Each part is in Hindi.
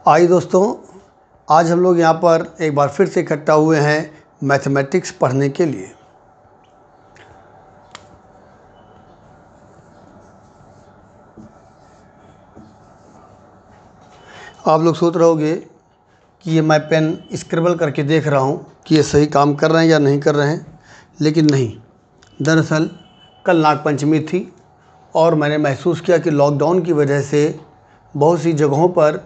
आइए दोस्तों, आज हम लोग यहाँ पर एक बार फिर से इकट्ठा हुए हैं मैथमेटिक्स पढ़ने के लिए। आप लोग सोच रहे होंगे कि ये मैं पेन स्क्रिबल करके देख रहा हूँ कि ये सही काम कर रहे हैं या नहीं कर रहे हैं, लेकिन नहीं। दरअसल कल नागपंचमी थी और मैंने महसूस किया कि लॉकडाउन की वजह से बहुत सी जगहों पर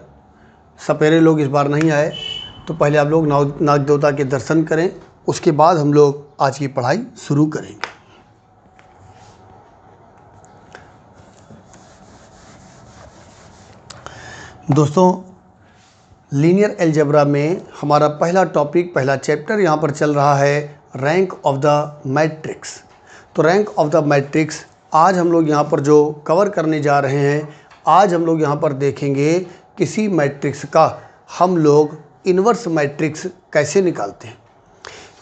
सपेरे लोग इस बार नहीं आए। तो पहले आप लोग नाग देवता के दर्शन करें, उसके बाद हम लोग आज की पढ़ाई शुरू करेंगे। दोस्तों, लीनियर अलजेब्रा में हमारा पहला टॉपिक, पहला चैप्टर यहाँ पर चल रहा है रैंक ऑफ द मैट्रिक्स। तो रैंक ऑफ द मैट्रिक्स आज हम लोग यहाँ पर जो कवर करने जा रहे हैं, आज हम लोग यहाँ पर देखेंगे किसी मैट्रिक्स का हम लोग इन्वर्स मैट्रिक्स कैसे निकालते हैं।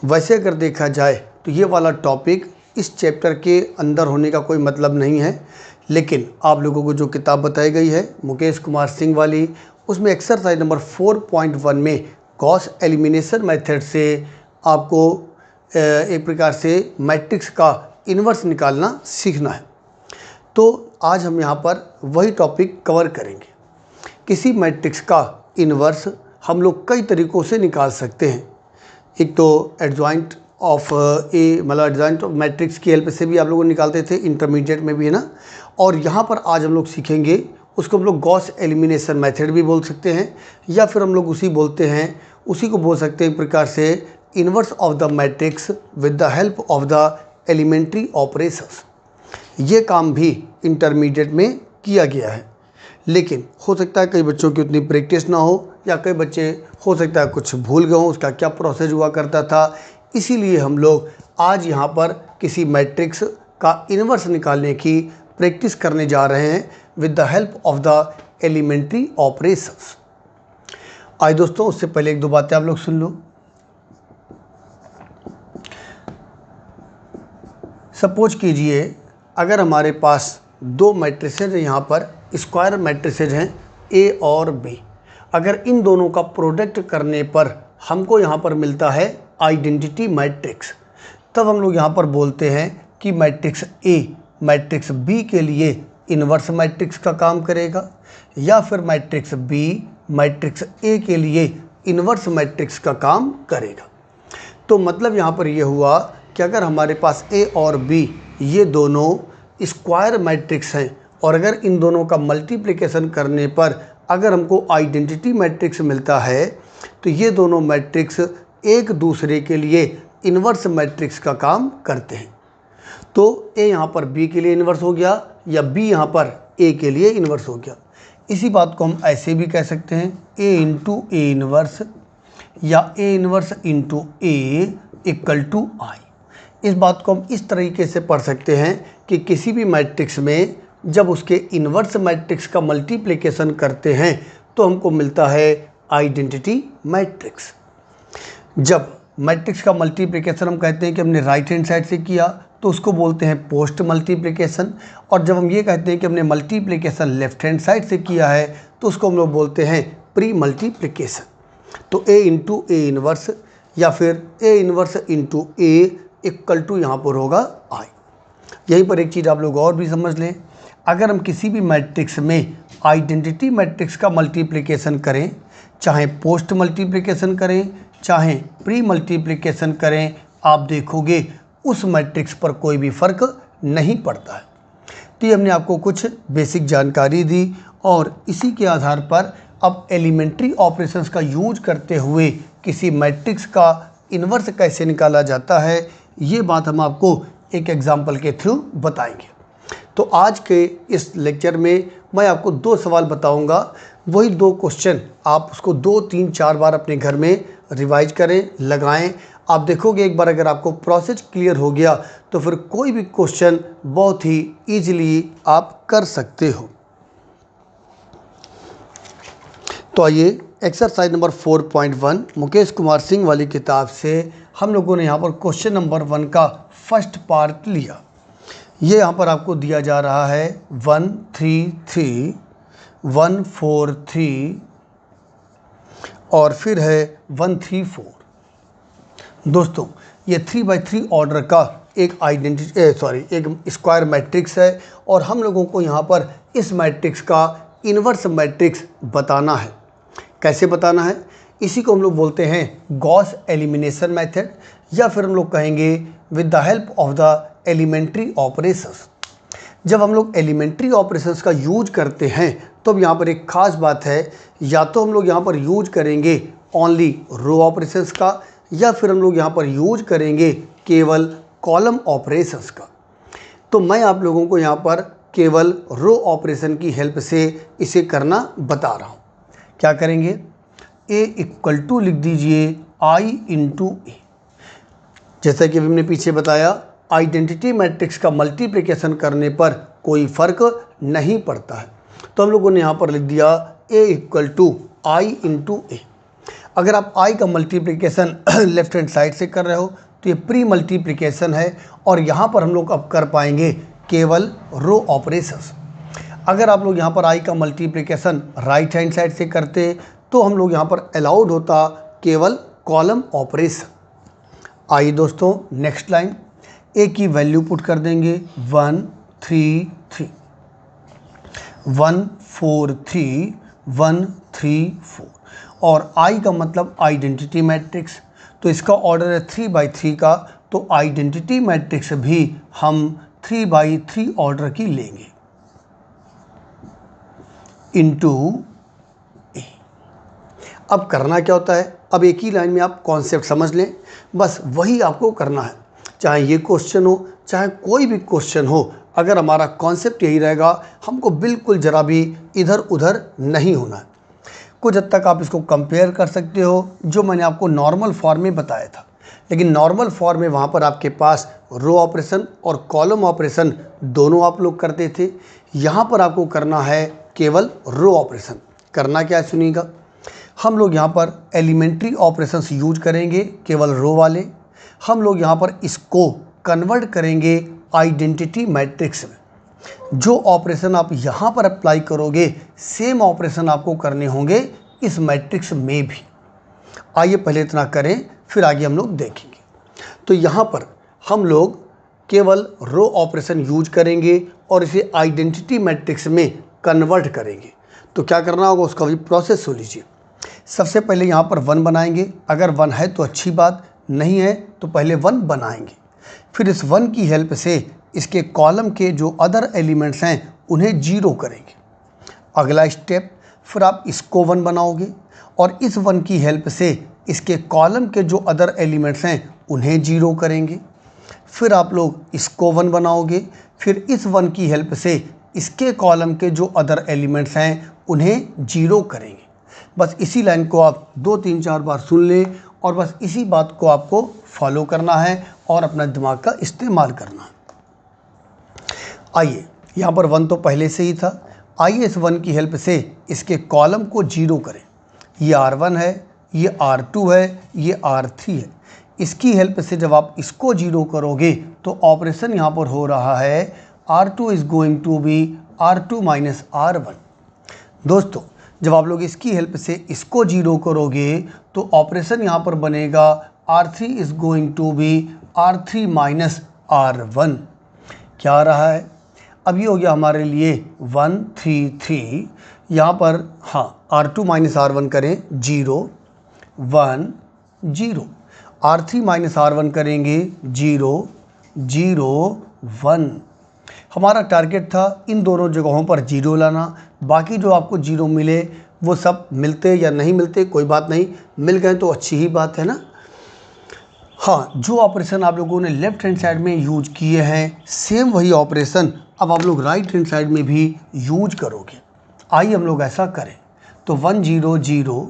वैसे अगर देखा जाए तो ये वाला टॉपिक इस चैप्टर के अंदर होने का कोई मतलब नहीं है, लेकिन आप लोगों को जो किताब बताई गई है मुकेश कुमार सिंह वाली, उसमें एक्सरसाइज नंबर 4.1 में गॉस एलिमिनेशन मेथड से आपको एक प्रकार से मैट्रिक्स का इन्वर्स निकालना सीखना है। तो आज हम यहाँ पर वही टॉपिक कवर करेंगे। किसी मैट्रिक्स का इन्वर्स हम लोग कई तरीक़ों से निकाल सकते हैं। एक तो एडजॉइंट ऑफ ए, मतलब एडजॉइंट ऑफ मैट्रिक्स की हेल्प से भी आप लोग निकालते थे, इंटरमीडिएट में भी, है ना। और यहाँ पर आज हम लोग सीखेंगे, उसको हम लोग गॉस एलिमिनेशन मेथड भी बोल सकते हैं, या फिर हम लोग उसी को बोल सकते हैं एक प्रकार से inverse of the matrix with the help of the elementary operations. ये काम भी इंटरमीडिएट में किया गया है, लेकिन हो सकता है कई बच्चों की उतनी प्रैक्टिस ना हो, या कई बच्चे हो सकता है कुछ भूल गए हों उसका क्या प्रोसेस हुआ करता था। इसीलिए हम लोग आज यहाँ पर किसी मैट्रिक्स का इन्वर्स निकालने की प्रैक्टिस करने जा रहे हैं with the help of the elementary operations. आइए दोस्तों, उससे पहले एक दो बातें आप लोग सुन लो। सपोज कीजिए अगर हमारे पास दो मैट्रिसेज हैं, यहाँ पर स्क्वायर मैट्रिसेज हैं ए और बी। अगर इन दोनों का प्रोडक्ट करने पर हमको यहाँ पर मिलता है आइडेंटिटी मैट्रिक्स, तब हम लोग यहाँ पर बोलते हैं कि मैट्रिक्स ए मैट्रिक्स बी के लिए इन्वर्स मैट्रिक्स का काम करेगा, या फिर मैट्रिक्स बी मैट्रिक्स ए के लिए इन्वर्स मैट्रिक्स का काम करेगा। तो मतलब यहाँ पर यह हुआ कि अगर हमारे पास ए और बी ये दोनों स्क्वायर मैट्रिक्स हैं, और अगर इन दोनों का मल्टीप्लिकेशन करने पर अगर हमको आइडेंटिटी मैट्रिक्स मिलता है, तो ये दोनों मैट्रिक्स एक दूसरे के लिए इन्वर्स मैट्रिक्स का काम करते हैं। तो ए यहाँ पर बी के लिए इन्वर्स हो गया, या बी यहाँ पर ए के लिए इन्वर्स हो गया। इसी बात को हम ऐसे भी कह सकते हैं, ए इंटू ए इन्वर्स, या A inverse into A equal to I. इस बात को हम इस तरीके से पढ़ सकते हैं कि किसी भी मैट्रिक्स में जब उसके इन्वर्स मैट्रिक्स का मल्टीप्लिकेशन करते हैं तो हमको मिलता है आइडेंटिटी मैट्रिक्स। जब मैट्रिक्स का मल्टीप्लिकेशन हम कहते हैं कि हमने राइट हैंड साइड से किया तो उसको बोलते हैं पोस्ट मल्टीप्लिकेशन, और जब हम ये कहते हैं कि हमने मल्टीप्लिकेशन लेफ्ट हैंड साइड से किया है तो उसको हम लोग बोलते हैं प्री मल्टीप्लिकेशन। तो ए इंटू ए इन्वर्स, या फिर A inverse into A equal to यहाँ पर होगा आई। यहीं पर एक चीज़ आप लोग और भी समझ लें, अगर हम किसी भी मैट्रिक्स में आइडेंटिटी मैट्रिक्स का मल्टीप्लिकेशन करें, चाहे पोस्ट मल्टीप्लिकेशन करें चाहे प्री मल्टीप्लिकेशन करें, आप देखोगे उस मैट्रिक्स पर कोई भी फ़र्क नहीं पड़ता है। तो ये हमने आपको कुछ बेसिक जानकारी दी, और इसी के आधार पर अब एलिमेंट्री ऑपरेशंस का यूज करते हुए किसी मैट्रिक्स का इन्वर्स कैसे निकाला जाता है, ये बात हम आपको एक एग्जाम्पल के थ्रू बताएंगे। तो आज के इस लेक्चर में मैं आपको दो सवाल बताऊंगा, वही दो क्वेश्चन आप उसको 2, 3, 4 बार अपने घर में रिवाइज करें, लगाएं। आप देखोगे एक बार अगर आपको प्रोसेस क्लियर हो गया तो फिर कोई भी क्वेश्चन बहुत ही ईजिली आप कर सकते हो। तो आइए, एक्सरसाइज नंबर 4.1 मुकेश कुमार सिंह वाली किताब से हम लोगों ने यहाँ पर क्वेश्चन नंबर 1 का फर्स्ट पार्ट लिया। ये यहाँ पर आपको दिया जा रहा है 1 3 3 1 4 3 और फिर है 1 3 4। दोस्तों ये 3x3 ऑर्डर का एक एक स्क्वायर मैट्रिक्स है और हम लोगों को यहाँ पर इस मैट्रिक्स का इन्वर्स मैट्रिक्स बताना है। कैसे बताना है? इसी को हम लोग बोलते हैं गॉस एलिमिनेशन मेथड, या फिर हम लोग कहेंगे with the help of the elementary operations. जब हम लोग एलिमेंट्री ऑपरेशंस का यूज करते हैं तो अब यहाँ पर एक ख़ास बात है, या तो हम लोग यहाँ पर यूज करेंगे ओनली रो ऑपरेशंस का, या फिर हम लोग यहाँ पर यूज करेंगे केवल कॉलम ऑपरेशंस का। तो मैं आप लोगों को यहाँ पर केवल रो ऑपरेशन की हेल्प से इसे करना बता रहा हूँ। क्या करेंगे? A इक्वल टू लिख दीजिए I इंटू ए। जैसा कि हमने पीछे बताया, आइडेंटिटी मैट्रिक्स का मल्टीप्लिकेशन करने पर कोई फ़र्क नहीं पड़ता है, तो हम लोगों ने यहाँ पर लिख दिया A equal to I into A. अगर आप I का मल्टीप्लिकेशन लेफ्ट हैंड साइड से कर रहे हो तो ये प्री मल्टीप्लिकेशन है, और यहाँ पर हम लोग अब कर पाएंगे केवल रो ऑपरेशंस। अगर आप लोग यहाँ पर I का मल्टीप्लिकेशन राइट हैंड साइड से करते तो हम लोग यहाँ पर अलाउड होता केवल कॉलम ऑपरेशन। आइए दोस्तों नेक्स्ट लाइन, A की वैल्यू पुट कर देंगे 1 3 3 1 4 3 1 3 4, और I का मतलब आइडेंटिटी मैट्रिक्स, तो इसका ऑर्डर है 3x3 का, तो आइडेंटिटी मैट्रिक्स भी हम 3x3 ऑर्डर की लेंगे इनटू ए। अब करना क्या होता है? अब एक ही लाइन में आप कॉन्सेप्ट समझ लें, बस वही आपको करना है। चाहे ये क्वेश्चन हो, चाहे कोई भी क्वेश्चन हो, अगर हमारा कॉन्सेप्ट यही रहेगा, हमको बिल्कुल ज़रा भी इधर उधर नहीं होना है। कुछ हद तक आप इसको कंपेयर कर सकते हो जो मैंने आपको नॉर्मल फॉर्म में बताया था, लेकिन नॉर्मल फॉर्म में वहाँ पर आपके पास रो ऑपरेशन और कॉलम ऑपरेशन दोनों आप लोग करते थे। यहाँ पर आपको करना है केवल रो ऑपरेशन। करना क्या है सुनिएगा, हम लोग यहाँ पर एलिमेंट्री ऑपरेशंस यूज करेंगे केवल रो वाले। हम लोग यहाँ पर इसको कन्वर्ट करेंगे आइडेंटिटी मैट्रिक्स में। जो ऑपरेशन आप यहाँ पर अप्लाई करोगे सेम ऑपरेशन आपको करने होंगे इस मैट्रिक्स में भी। आइए पहले इतना करें, फिर आगे हम लोग देखेंगे। तो यहाँ पर हम लोग केवल रो ऑपरेशन यूज करेंगे और इसे आइडेंटिटी मैट्रिक्स में कन्वर्ट करेंगे। तो क्या करना होगा उसका भी प्रोसेस सुन लीजिए। सबसे पहले यहाँ पर 1 बनाएंगे, अगर 1 है तो अच्छी बात, नहीं है तो पहले 1 बनाएंगे। फिर इस 1 की हेल्प से इसके कॉलम के जो अदर एलिमेंट्स हैं उन्हें 0 करेंगे। अगला स्टेप, फिर आप इसको 1 बनाओगे और इस 1 की हेल्प से इसके कॉलम के जो अदर एलिमेंट्स हैं उन्हें 0 करेंगे। फिर आप लोग इसको 1 बनाओगे, फिर इस 1 की हेल्प से इसके कॉलम के जो अदर एलिमेंट्स हैं उन्हें 0 करेंगे। बस इसी लाइन को आप 2 3 4 बार सुन लें और बस इसी बात को आपको फॉलो करना है और अपना दिमाग का इस्तेमाल करना है। आइए यहाँ पर 1 तो पहले से ही था, आइए इस 1 की हेल्प से इसके कॉलम को 0 करें। ये R1 है, ये R2 है, ये R3 है। इसकी हेल्प से जब आप इसको 0 करोगे तो ऑपरेशन यहाँ पर हो रहा है R2 is going to be R2 minus R1। दोस्तों जब आप लोग इसकी हेल्प से इसको 0 करोगे तो ऑपरेशन यहाँ पर बनेगा R3 is going to be R3 minus R1। क्या आ रहा है? अब ये हो गया हमारे लिए 1 3 3। यहाँ पर हाँ R2 माइनस R1 करें 0 1 0, R3 माइनस R1 करेंगे 0 0 1। हमारा टारगेट था इन दोनों जगहों पर 0 लाना, बाकी जो आपको 0 मिले वो सब मिलते या नहीं मिलते कोई बात नहीं, मिल गए तो अच्छी ही बात है ना। हाँ, जो ऑपरेशन आप लोगों ने लेफ्ट हैंड साइड में यूज किए हैं सेम वही ऑपरेशन अब आप लोग राइट हैंड साइड में भी यूज करोगे। आइए हम लोग ऐसा करें, तो 1 0 0,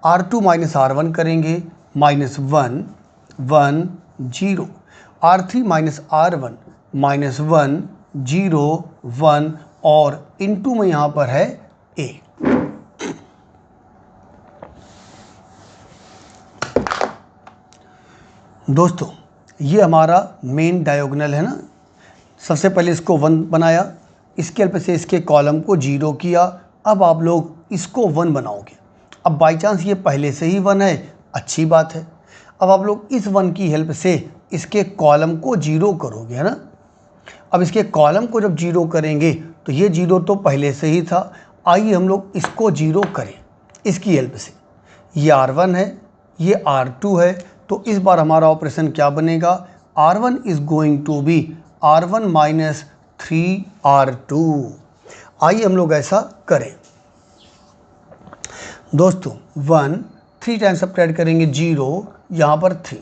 R2 माइनस R1 करेंगे -1 1 0, R3 माइनस R1 -1 0 1 और इनटू में यहाँ पर है A। दोस्तों ये हमारा मेन डायगोनल है ना। सबसे पहले इसको 1 बनाया, इसके हेल्प से इसके कॉलम को 0 किया। अब आप लोग इसको 1 बनाओगे। अब बाई चांस ये पहले से ही 1 है, अच्छी बात है। अब आप लोग इस 1 की हेल्प से इसके कॉलम को 0 करोगे, है ना। अब इसके कॉलम को जब 0 करेंगे तो ये 0 तो पहले से ही था, आइए हम लोग इसको 0 करें इसकी हेल्प से। ये R1 है, ये R2 है, तो इस बार हमारा ऑपरेशन क्या बनेगा, R1 is going to be R1 minus 3R2। आइए हम लोग ऐसा करें दोस्तों। 1 3 टाइम्स सब्ट्रैक्ट करेंगे 0, यहाँ पर 3,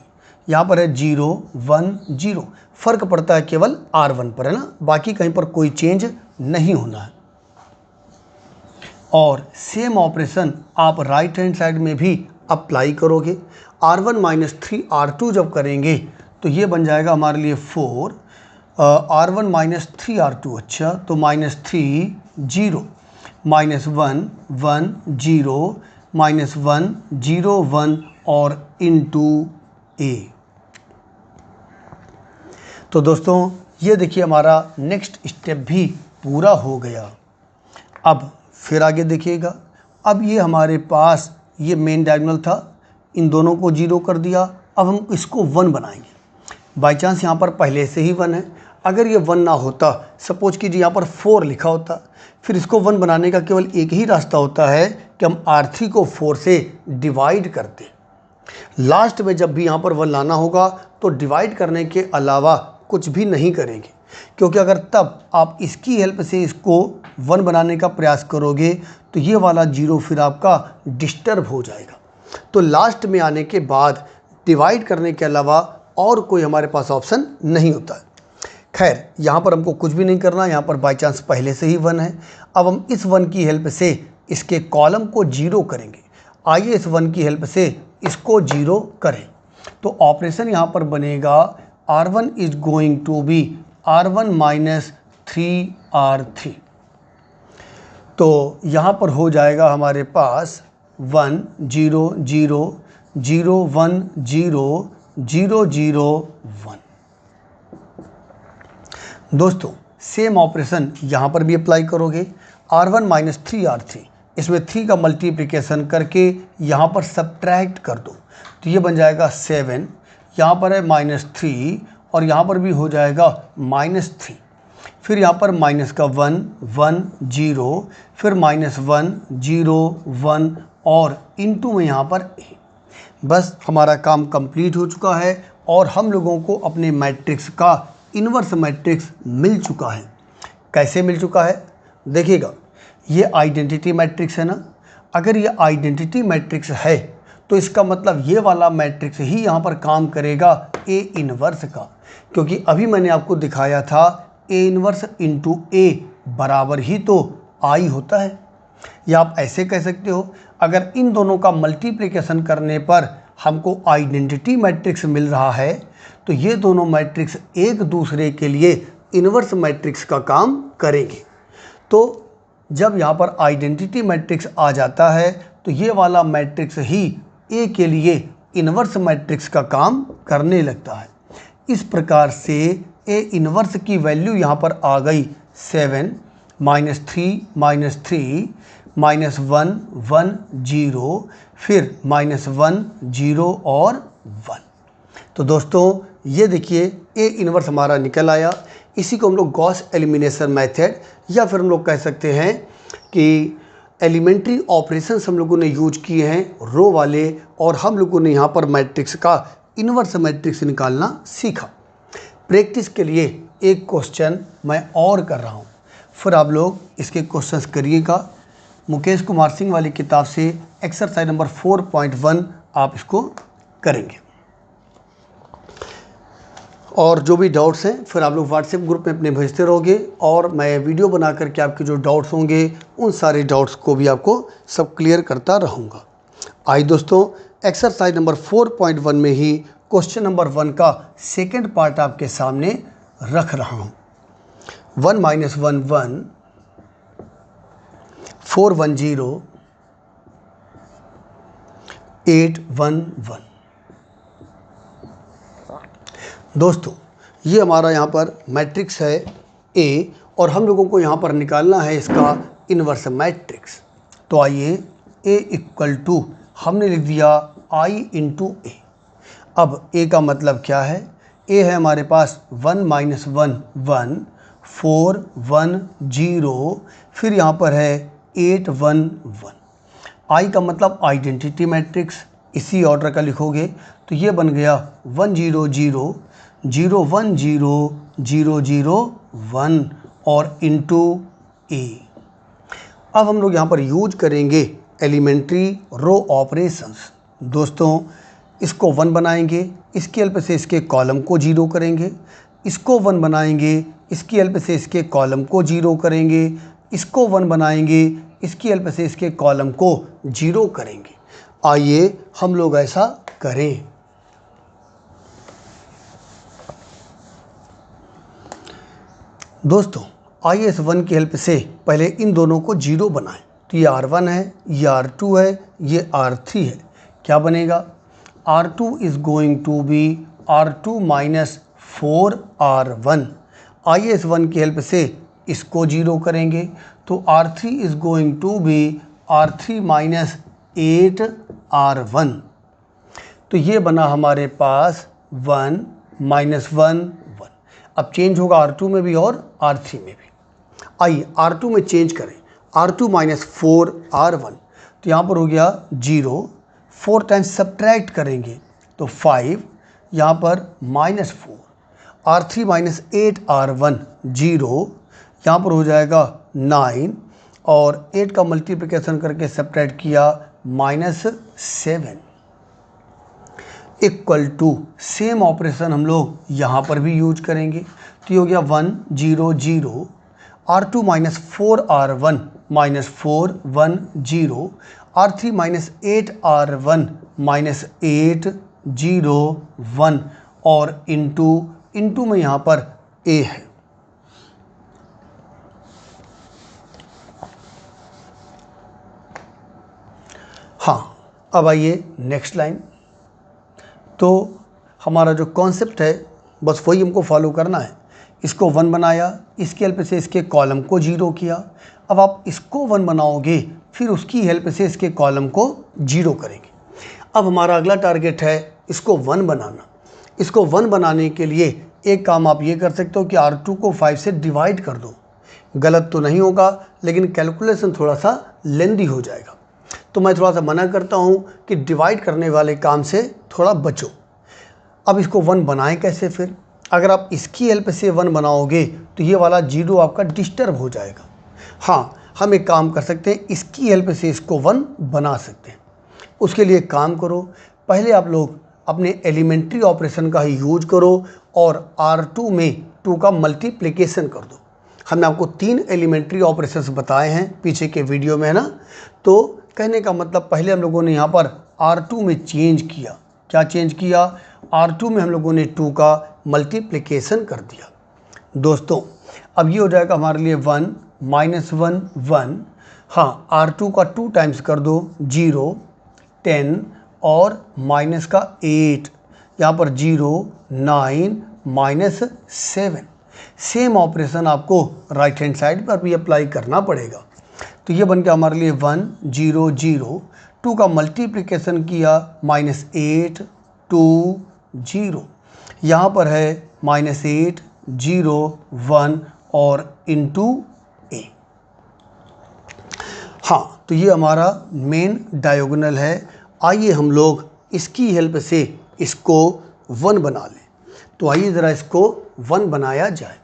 यहाँ पर है 0 1 0। फ़र्क पड़ता है केवल R1 पर, है ना, बाकी कहीं पर कोई चेंज नहीं होना है। और सेम ऑपरेशन आप राइट हैंड साइड में भी अप्लाई करोगे। R1 माइनस 3R2 जब करेंगे तो ये बन जाएगा हमारे लिए 4, R1 माइनस 3R2, अच्छा तो माइनस 3 0, माइनस 1 1 0, माइनस 1 0 1 और इनटू A। तो दोस्तों ये देखिए हमारा नेक्स्ट स्टेप भी पूरा हो गया। अब फिर आगे देखिएगा, अब ये हमारे पास ये मेन डायगोनल था, इन दोनों को 0 कर दिया। अब हम इसको 1 बनाएंगे। बाई चांस यहाँ पर पहले से ही 1 है, अगर ये 1 ना होता, सपोज कीजिए यहाँ पर 4 लिखा होता, फिर इसको 1 बनाने का केवल एक ही रास्ता होता है कि हम R3 को 4 से डिवाइड करते। लास्ट में जब भी यहाँ पर 1 लाना होगा तो डिवाइड करने के अलावा कुछ भी नहीं करेंगे, क्योंकि अगर तब आप इसकी हेल्प से इसको 1 बनाने का प्रयास करोगे तो ये वाला 0 फिर आपका डिस्टर्ब हो जाएगा। तो लास्ट में आने के बाद डिवाइड करने के अलावा और कोई हमारे पास ऑप्शन नहीं होता है। खैर यहाँ पर हमको कुछ भी नहीं करना, यहाँ पर बाई चांस पहले से ही 1 है। अब हम इस 1 की हेल्प से इसके कॉलम को 0 करेंगे। आइए इस 1 की हेल्प से इसको 0 करें। तो ऑपरेशन यहाँ पर बनेगा R1 is going to be R1 minus 3R3। तो यहाँ पर हो जाएगा हमारे पास 1 0 0 0 1 0 0 0 1। दोस्तों सेम ऑपरेशन यहाँ पर भी अप्लाई करोगे। R1 माइनस 3R3, इसमें 3 का मल्टीप्लिकेशन करके यहाँ पर सब्ट्रैक्ट कर दो, तो ये बन जाएगा 7, यहाँ पर है माइनस 3 और यहाँ पर भी हो जाएगा माइनस 3। फिर यहाँ पर माइनस का 1 1 0, फिर माइनस 1 0 1 और इनटू में यहाँ पर A। बस हमारा काम कंप्लीट हो चुका है और हम लोगों को अपने मैट्रिक्स का इन्वर्स मैट्रिक्स मिल चुका है। कैसे मिल चुका है देखिएगा, ये आइडेंटिटी मैट्रिक्स है ना। अगर ये आइडेंटिटी मैट्रिक्स है तो इसका मतलब ये वाला मैट्रिक्स ही यहाँ पर काम करेगा A इन्वर्स का, क्योंकि अभी मैंने आपको दिखाया था A इन्वर्स इंटू A बराबर ही तो I होता है। या आप ऐसे कह सकते हो, अगर इन दोनों का मल्टीप्लिकेशन करने पर हमको आइडेंटिटी मैट्रिक्स मिल रहा है तो ये दोनों मैट्रिक्स एक दूसरे के लिए इन्वर्स मैट्रिक्स का काम करेंगे। तो जब यहाँ पर आइडेंटिटी मैट्रिक्स आ जाता है तो ये वाला मैट्रिक्स ही A के लिए इन्वर्स मैट्रिक्स का काम करने लगता है। इस प्रकार से A इन्वर्स की वैल्यू यहाँ पर आ गई 7 माइनस 3 माइनस 1 1 0, फिर माइनस 1 0 और 1। तो दोस्तों ये देखिए A इन्वर्स हमारा निकल आया। इसी को हम लोग गॉस एलिमिनेशन मेथड या फिर हम लोग कह सकते हैं कि एलिमेंट्री ऑपरेशंस हम लोगों ने यूज किए हैं रो वाले, और हम लोगों ने यहाँ पर मैट्रिक्स का इन्वर्स मैट्रिक्स निकालना सीखा। प्रैक्टिस के लिए एक क्वेश्चन मैं और कर रहा हूँ, फिर आप लोग इसके क्वेश्चंस करिएगा। मुकेश कुमार सिंह वाली किताब से एक्सरसाइज नंबर 4.1 आप इसको करेंगे। और जो भी डाउट्स हैं फिर आप लोग व्हाट्सएप ग्रुप में अपने भेजते रहोगे, और मैं वीडियो बना करके आपके जो डाउट्स होंगे उन सारे डाउट्स को भी आपको सब क्लियर करता रहूँगा। आइए दोस्तों एक्सरसाइज नंबर 4.1 में ही क्वेश्चन नंबर 1 का सेकंड पार्ट आपके सामने रख रहा हूँ। 1 माइनस 1 1, 4 1 0, 8 1 1। दोस्तों ये हमारा यहाँ पर मैट्रिक्स है A, और हम लोगों को यहाँ पर निकालना है इसका इन्वर्स मैट्रिक्स। तो आइए ए इक्वल टू हमने लिख दिया I इंटू ए। अब ए का मतलब क्या है, ए है हमारे पास 1 - 1 1 4 1 0, फिर यहाँ पर है 8 1 1। आई का मतलब आइडेंटिटी मैट्रिक्स, इसी ऑर्डर का लिखोगे तो ये बन गया 1 0 0 0 1 0 0 0 1 और इंटू ए। अब हम लोग यहाँ पर यूज करेंगे एलिमेंट्री रो ऑपरेशंस। दोस्तों इसको 1 बनाएंगे, इसकी हेल्प से इसके कॉलम को 0 करेंगे, इसको 1 बनाएंगे, इसकी हेल्प से इसके कॉलम को 0 करेंगे, इसको 1 बनाएंगे, इसकी हेल्प से इसके कॉलम को 0 करेंगे। आइए हम लोग ऐसा करें। दोस्तों आइए इस 1 की हेल्प से पहले इन दोनों को 0 बनाएं। तो ये R1 है, ये R2 है, ये R3 है। क्या बनेगा, R2 is going to be R2 minus 4R1। आइए इस 1 की हेल्प से इसको 0 करेंगे तो R3 is going to be R3 minus 8R1। तो ये बना हमारे पास 1 -1 1। अब चेंज होगा R2 में भी और R3 में भी। आइए R2 में चेंज करें, R2 माइनस 4R1। तो यहाँ पर हो गया 0, 4 टाइम्स सब्ट्रैक्ट करेंगे तो 5, यहाँ पर -4, R3 माइनस 8R1 0, यहाँ पर हो जाएगा 9 और 8 का मल्टीप्लिकेशन करके सब्ट्रैक्ट किया -7 इक्वल टू सेम ऑपरेशन हम लोग यहाँ पर भी यूज करेंगे। तो ये हो गया 1 0 0, R2 minus 4R1 minus 4 1 0, R3 minus 8R1 minus 8 0 1 और इंटू में यहाँ पर A है। हाँ, अब आइए नेक्स्ट लाइन। तो हमारा जो कॉन्सेप्ट है बस वही हमको फॉलो करना है। इसको 1 बनाया, इसकी हेल्प से इसके कॉलम को 0 किया। अब आप इसको 1 बनाओगे, फिर उसकी हेल्प से इसके कॉलम को 0 करेंगे। अब हमारा अगला टारगेट है इसको 1 बनाना। इसको 1 बनाने के लिए एक काम आप ये कर सकते हो कि R2 को 5 से डिवाइड कर दो। गलत तो नहीं होगा, लेकिन कैलकुलेशन थोड़ा सा लेंदी हो जाएगा, तो मैं थोड़ा सा मना करता हूँ कि डिवाइड करने वाले काम से थोड़ा बचो। अब इसको 1 बनाएं कैसे फिर? अगर आप इसकी हेल्प से 1 बनाओगे तो ये वाला 0 आपका डिस्टर्ब हो जाएगा। हाँ, हम एक काम कर सकते हैं, इसकी हेल्प से इसको 1 बना सकते हैं। उसके लिए काम करो, पहले आप लोग अपने एलिमेंट्री ऑपरेशन का ही यूज करो और R2 में 2 का मल्टीप्लिकेशन कर दो। हमने आपको 3 एलिमेंट्री ऑपरेशंस बताए हैं पीछे के वीडियो में, है ना। तो कहने का मतलब पहले हम लोगों ने यहाँ पर R2 में चेंज किया। क्या चेंज किया? R2 में हम लोगों ने 2 का मल्टीप्लिकेशन कर दिया। दोस्तों अब ये हो जाएगा हमारे लिए 1 -1 1। हाँ, R2 का 2 टाइम्स कर दो 0 10 और माइनस का 8, यहाँ पर 0 9 -7। सेम ऑपरेशन आपको राइट हैंड साइड पर भी अप्लाई करना पड़ेगा। तो ये बन गया हमारे लिए 1 0 0, 2 का मल्टीप्लिकेशन किया -8 2 0, यहाँ पर है -8 0 1 और इंटू A। हाँ, तो ये हमारा मेन डायगोनल है। आइए हम लोग इसकी हेल्प से इसको 1 बना लें। तो आइए ज़रा इसको 1 बनाया जाए।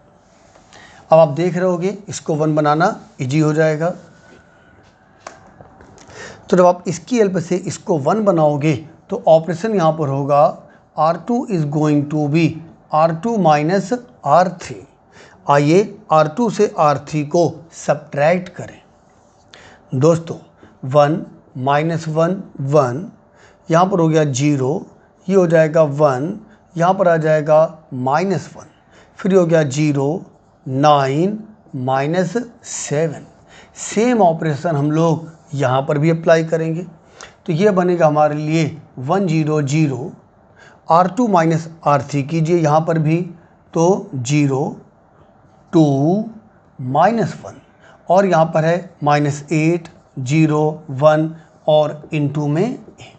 अब आप देख रहे होगे इसको 1 बनाना इजी हो जाएगा। तो जब आप इसकी हेल्प से इसको 1 बनाओगे तो ऑपरेशन यहाँ पर होगा R2 is going to be R2 minus R3। आइए R2 से R3 को सब्ट्रैक्ट करें। दोस्तों 1 -1 1, यहाँ पर हो गया 0, ये हो जाएगा 1, यहाँ पर आ जाएगा -1, फिर हो गया 0 9 -7। सेम ऑपरेशन हम लोग यहाँ पर भी अप्लाई करेंगे। तो ये बनेगा हमारे लिए 1 0 0, R2 माइनस R3 कीजिए यहाँ पर भी, तो 0 2 -1 और यहाँ पर है -8 0 1 और इनटू में ए।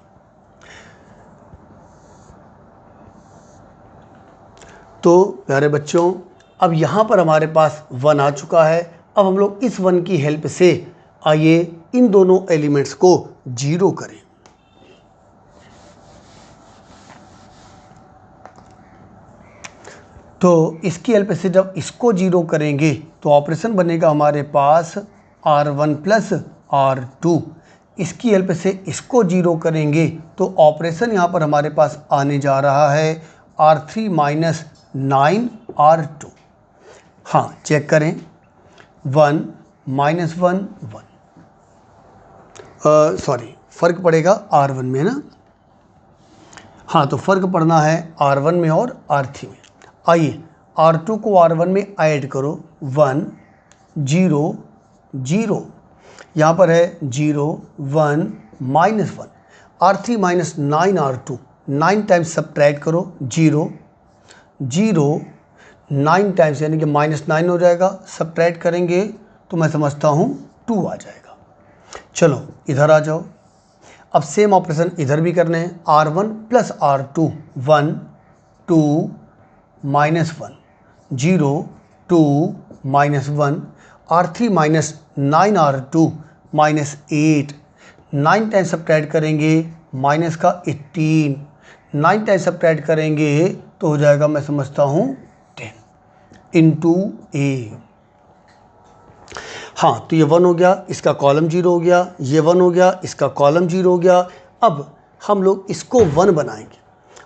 तो प्यारे बच्चों, अब यहाँ पर हमारे पास 1 आ चुका है। अब हम लोग इस 1 की हेल्प से आइए इन दोनों एलिमेंट्स को 0 करें। तो इसकी हेल्प से जब इसको 0 करेंगे तो ऑपरेशन बनेगा हमारे पास R1 प्लस R2। इसकी हेल्प से इसको 0 करेंगे तो ऑपरेशन यहाँ पर हमारे पास आने जा रहा है R3 माइनस 9R2। हाँ, चेक करें, 1 माइनस 1 1, सॉरी फ़र्क पड़ेगा R1 में ना। हाँ, तो फ़र्क पड़ना है R1 में और R3 में। आइए R2 को R1 में ऐड करो, 1 0 0, यहाँ पर है 0 1 minus 1, R3 minus 9R2, 9 times subtract करो, 0 0 9 टाइम्स यानी कि माइनस 9 हो जाएगा। सब्ट्रैक्ट करेंगे तो मैं समझता हूँ 2 आ जाएगा। चलो इधर आ जाओ, अब सेम ऑपरेशन इधर भी करने हैं। R1 plus R2, 1 2 minus 1 0 2 minus 1, R3 minus 9R2 minus 8, 9 times subtract करेंगे माइनस का 18, 9 टाइम्स सब्ट्रैक्ट करेंगे तो हो जाएगा मैं समझता हूँ 10 इंटू ए। हाँ, तो ये 1 हो गया, इसका कॉलम 0 हो गया, ये 1 हो गया, इसका कॉलम 0 हो गया। अब हम लोग इसको 1 बनाएंगे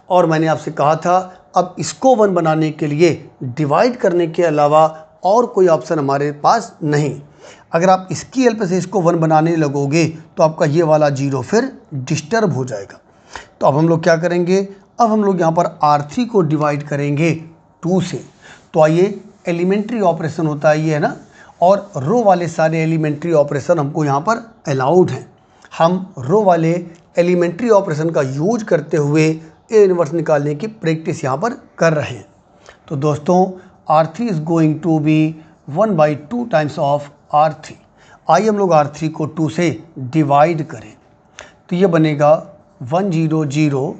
और मैंने आपसे कहा था अब इसको 1 बनाने के लिए डिवाइड करने के अलावा और कोई ऑप्शन हमारे पास नहीं। अगर आप इसकी हेल्प से इसको 1 बनाने लगोगे तो आपका ये वाला 0 फिर डिस्टर्ब हो जाएगा। तो अब हम लोग क्या करेंगे, अब हम लोग यहाँ पर R3 को डिवाइड करेंगे 2 से। तो आइए, एलिमेंट्री ऑपरेशन होता है ये, है ना, और रो वाले सारे एलिमेंट्री ऑपरेशन हमको यहाँ पर अलाउड हैं। हम रो वाले एलिमेंट्री ऑपरेशन का यूज करते हुए ए इनवर्स निकालने की प्रैक्टिस यहाँ पर कर रहे हैं। तो दोस्तों, R3 is going to be 1/2 times of R3। आइए हम लोग R3 को 2 से डिवाइड करें तो ये बनेगा 1 0 0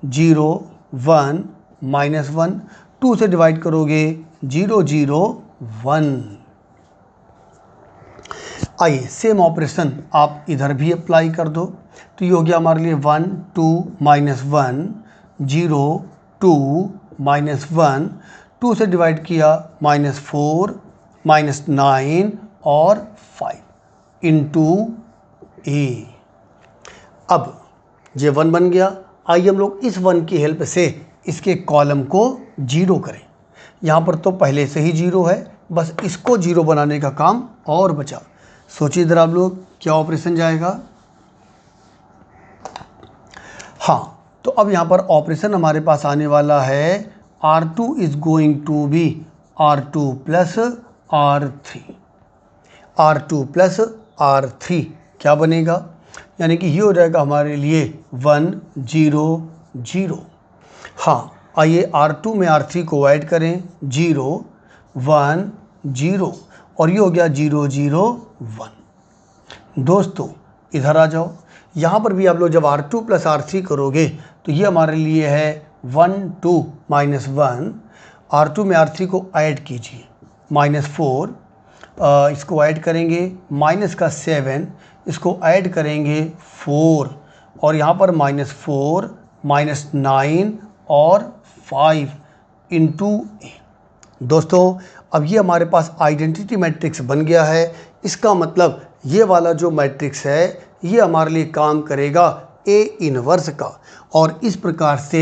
0 1 माइनस 1, 2 से डिवाइड करोगे 0 0 1। आइए सेम ऑपरेशन आप इधर भी अप्लाई कर दो तो ये हो गया हमारे लिए 1 2 माइनस 1 0 2 माइनस 1, 2 से डिवाइड किया माइनस 4 माइनस 9 और 5 इंटू ए। अब ये 1 बन गया। आइए हम लोग इस 1 की हेल्प से इसके कॉलम को 0 करें। यहाँ पर तो पहले से ही 0 है, बस इसको 0 बनाने का काम और बचा। सोचिए इधर आप लोग क्या ऑपरेशन जाएगा। हाँ, तो अब यहाँ पर ऑपरेशन हमारे पास आने वाला है R2 is going to be R2 plus R3। R2 plus R3 क्या बनेगा, यानी कि ये हो जाएगा हमारे लिए 1 0 0। हाँ, आइए R2 में R3 को ऐड करें, 0 1 0 और ये हो गया 0 0 1। दोस्तों इधर आ जाओ, यहाँ पर भी आप लोग जब R2 प्लस R3 करोगे तो ये हमारे लिए है 1 2 माइनस 1। R2 में R3 को ऐड कीजिए, माइनस 4, इसको ऐड करेंगे माइनस का 7, इसको ऐड करेंगे 4 और यहाँ पर माइनस 4 माइनस 9 और 5 इंटू ए। दोस्तों अब ये हमारे पास आइडेंटिटी मैट्रिक्स बन गया है। इसका मतलब ये वाला जो मैट्रिक्स है ये हमारे लिए काम करेगा ए इनवर्स का, और इस प्रकार से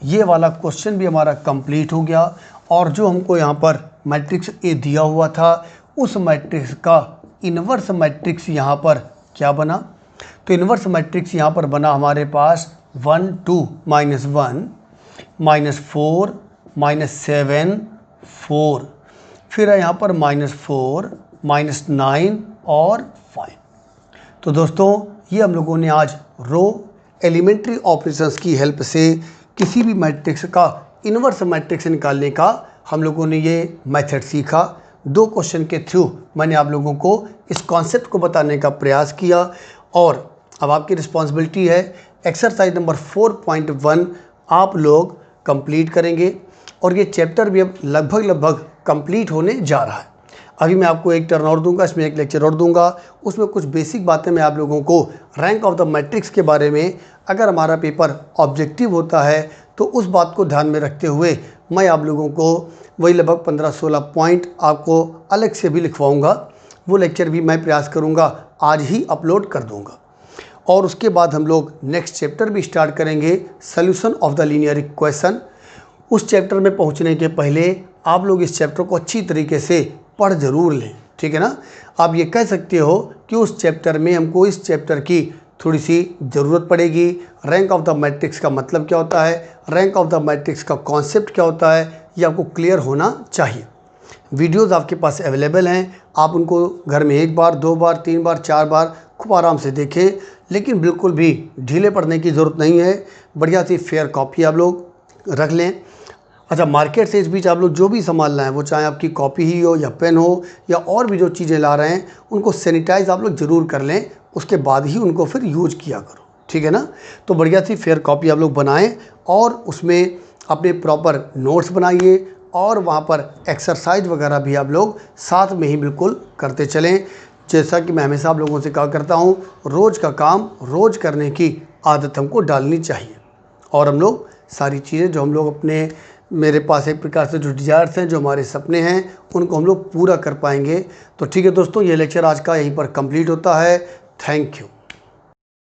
ये वाला क्वेश्चन भी हमारा कंप्लीट हो गया। और जो हमको यहाँ पर मैट्रिक्स ए दिया हुआ था उस मैट्रिक्स का इनवर्स मैट्रिक्स यहाँ पर क्या बना, तो इनवर्स मैट्रिक्स यहाँ पर बना हमारे पास 1 2 माइनस 1 माइनस 4 माइनस 7 4, फिर है यहाँ पर माइनस 4 माइनस 9 और 5। तो दोस्तों ये हम लोगों ने आज रो एलिमेंट्री ऑपरेशंस की हेल्प से किसी भी मैट्रिक्स का इनवर्स मैट्रिक्स निकालने का हम लोगों ने ये मेथड सीखा। 2 क्वेश्चन के थ्रू मैंने आप लोगों को इस कॉन्सेप्ट को बताने का प्रयास किया और अब आपकी रिस्पॉन्सिबिलिटी है एक्सरसाइज नंबर 4.1 आप लोग कंप्लीट करेंगे और ये चैप्टर भी अब लगभग कंप्लीट होने जा रहा है। अभी मैं आपको एक टर्न और दूंगा, इसमें एक लेक्चर और दूंगा, उसमें कुछ बेसिक बातें मैं आप लोगों को रैंक ऑफ द मैट्रिक्स के बारे में, अगर हमारा पेपर ऑब्जेक्टिव होता है तो उस बात को ध्यान में रखते हुए मैं आप लोगों को वही लगभग 15-16 पॉइंट आपको अलग से भी लिखवाऊँगा। वो लेक्चर भी मैं प्रयास करूँगा आज ही अपलोड कर दूँगा। और उसके बाद हम लोग नेक्स्ट चैप्टर भी स्टार्ट करेंगे, solution of the linear equation. उस चैप्टर में पहुंचने के पहले आप लोग इस चैप्टर को अच्छी तरीके से पढ़ ज़रूर लें, ठीक है ना। आप ये कह सकते हो कि उस चैप्टर में हमको इस चैप्टर की थोड़ी सी ज़रूरत पड़ेगी। रैंक ऑफ द मैट्रिक्स का मतलब क्या होता है, रैंक ऑफ द मैट्रिक्स का कॉन्सेप्ट क्या होता है, ये आपको क्लियर होना चाहिए। वीडियोज़ आपके पास अवेलेबल हैं, आप उनको घर में 1 बार 2 बार 3 बार 4 बार खूब आराम से देखें, लेकिन बिल्कुल भी ढीले पड़ने की ज़रूरत नहीं है। बढ़िया सी फेयर कॉपी आप लोग रख लें। अच्छा, मार्केट से इस बीच आप लोग जो भी सामान लाएँ, वो चाहे आपकी कॉपी ही हो या पेन हो या और भी जो चीज़ें ला रहे हैं, उनको सैनिटाइज़ आप लोग ज़रूर कर लें, उसके बाद ही उनको फिर यूज किया करो, ठीक है ना। तो बढ़िया सी फेयर कॉपी आप लोग बनाएं और उसमें अपने प्रॉपर नोट्स बनाइए और वहाँ पर एक्सरसाइज वगैरह भी आप लोग साथ में ही बिल्कुल करते चलें। जैसा कि मैं हमेशा आप लोगों से कहा करता हूँ, रोज़ का काम रोज़ करने की आदत हमको डालनी चाहिए और हम लोग सारी चीज़ें जो हम लोग अपने, मेरे पास एक प्रकार से जो डिज़ायर्स हैं, जो हमारे सपने हैं, उनको हम लोग पूरा कर पाएंगे। तो ठीक है दोस्तों, ये लेक्चर आज का यहीं पर कंप्लीट होता है। Thank you.